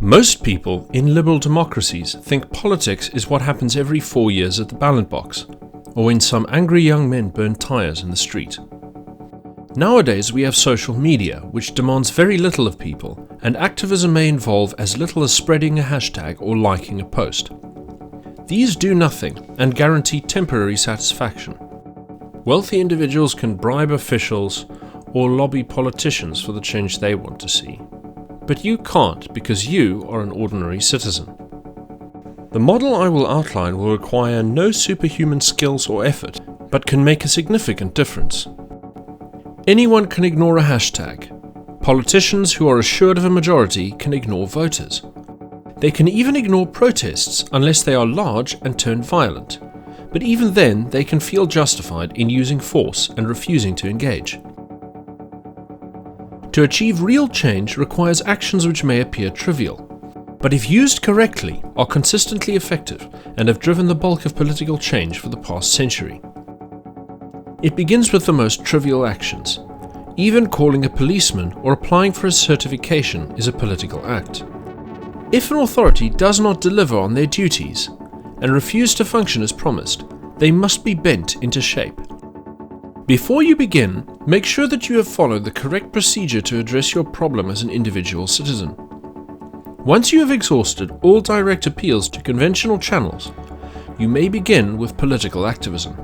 Most people in liberal democracies think politics is what happens every 4 years at the ballot box, or when some angry young men burn tires in the street. Nowadays we have social media, which demands very little of people, and activism may involve as little as spreading a hashtag or liking a post. These do nothing and guarantee temporary satisfaction. Wealthy individuals can bribe officials or lobby politicians for the change they want to see. But you can't, because you are an ordinary citizen. The model I will outline will require no superhuman skills or effort, but can make a significant difference. Anyone can ignore a hashtag. Politicians who are assured of a majority can ignore voters. They can even ignore protests unless they are large and turn violent, but even then they can feel justified in using force and refusing to engage. To achieve real change requires actions which may appear trivial, but if used correctly are consistently effective and have driven the bulk of political change for the past century. It begins with the most trivial actions. Even calling a policeman or applying for a certification is a political act. If an authority does not deliver on their duties and refuse to function as promised, they must be bent into shape. Before you begin, make sure that you have followed the correct procedure to address your problem as an individual citizen. Once you have exhausted all direct appeals to conventional channels, you may begin with political activism.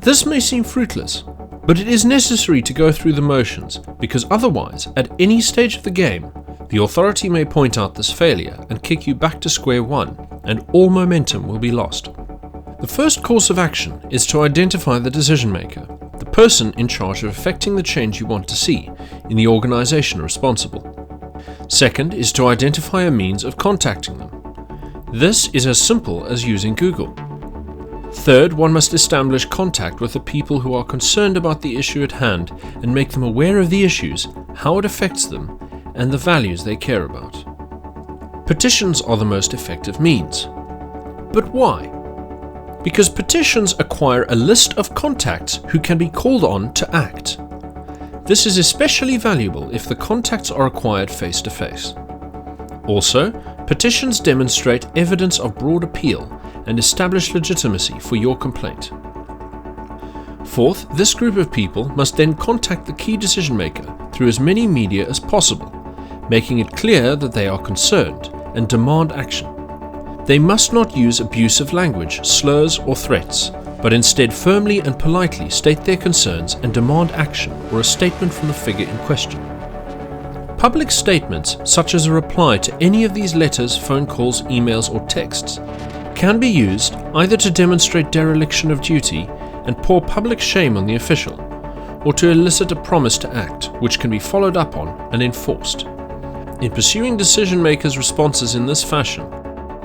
This may seem fruitless, but it is necessary to go through the motions, because otherwise, at any stage of the game, the authority may point out this failure and kick you back to square one, and all momentum will be lost. The first course of action is to identify the decision maker, the person in charge of effecting the change you want to see, in the organization responsible. Second is to identify a means of contacting them. This is as simple as using Google. Third, one must establish contact with the people who are concerned about the issue at hand and make them aware of the issues, how it affects them, and the values they care about. Petitions are the most effective means. But why? Because petitions acquire a list of contacts who can be called on to act. This is especially valuable if the contacts are acquired face to face. Also, petitions demonstrate evidence of broad appeal and establish legitimacy for your complaint. Fourth, this group of people must then contact the key decision maker through as many media as possible, making it clear that they are concerned and demand action. They must not use abusive language, slurs or threats, but instead firmly and politely state their concerns and demand action or a statement from the figure in question. Public statements, such as a reply to any of these letters, phone calls, emails or texts, can be used either to demonstrate dereliction of duty and pour public shame on the official, or to elicit a promise to act, which can be followed up on and enforced. In pursuing decision makers' responses in this fashion,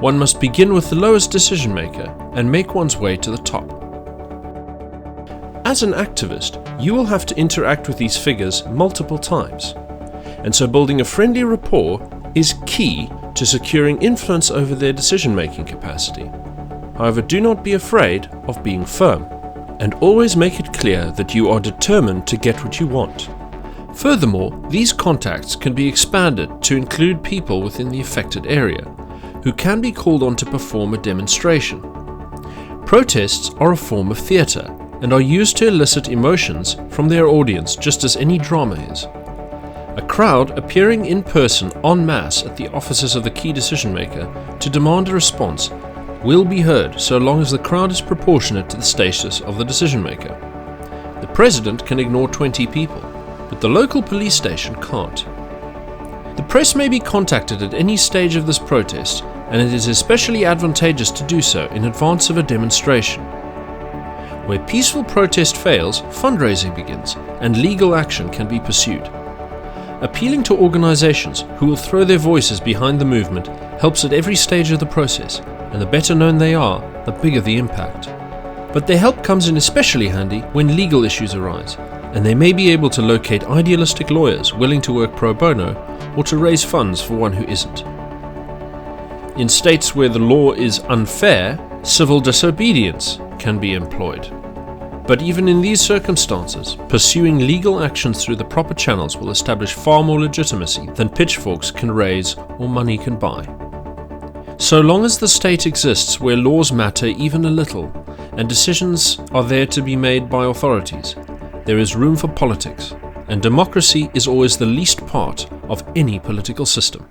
one must begin with the lowest decision maker and make one's way to the top. As an activist, you will have to interact with these figures multiple times, and so building a friendly rapport is key to securing influence over their decision-making capacity. However, do not be afraid of being firm, and always make it clear that you are determined to get what you want. Furthermore, these contacts can be expanded to include people within the affected area, who can be called on to perform a demonstration. Protests are a form of theatre and are used to elicit emotions from their audience just as any drama is. A crowd appearing in person en masse at the offices of the key decision maker to demand a response will be heard so long as the crowd is proportionate to the status of the decision maker. The president can ignore 20 people, but the local police station can't. The press may be contacted at any stage of this protest, and it is especially advantageous to do so in advance of a demonstration. Where peaceful protest fails, fundraising begins, and legal action can be pursued. Appealing to organizations who will throw their voices behind the movement helps at every stage of the process, and the better known they are, the bigger the impact. But their help comes in especially handy when legal issues arise, and they may be able to locate idealistic lawyers willing to work pro bono or to raise funds for one who isn't. In states where the law is unfair, civil disobedience can be employed. But even in these circumstances, pursuing legal actions through the proper channels will establish far more legitimacy than pitchforks can raise or money can buy. So long as the state exists where laws matter even a little, and decisions are there to be made by authorities, there is room for politics, and democracy is always the least part of any political system.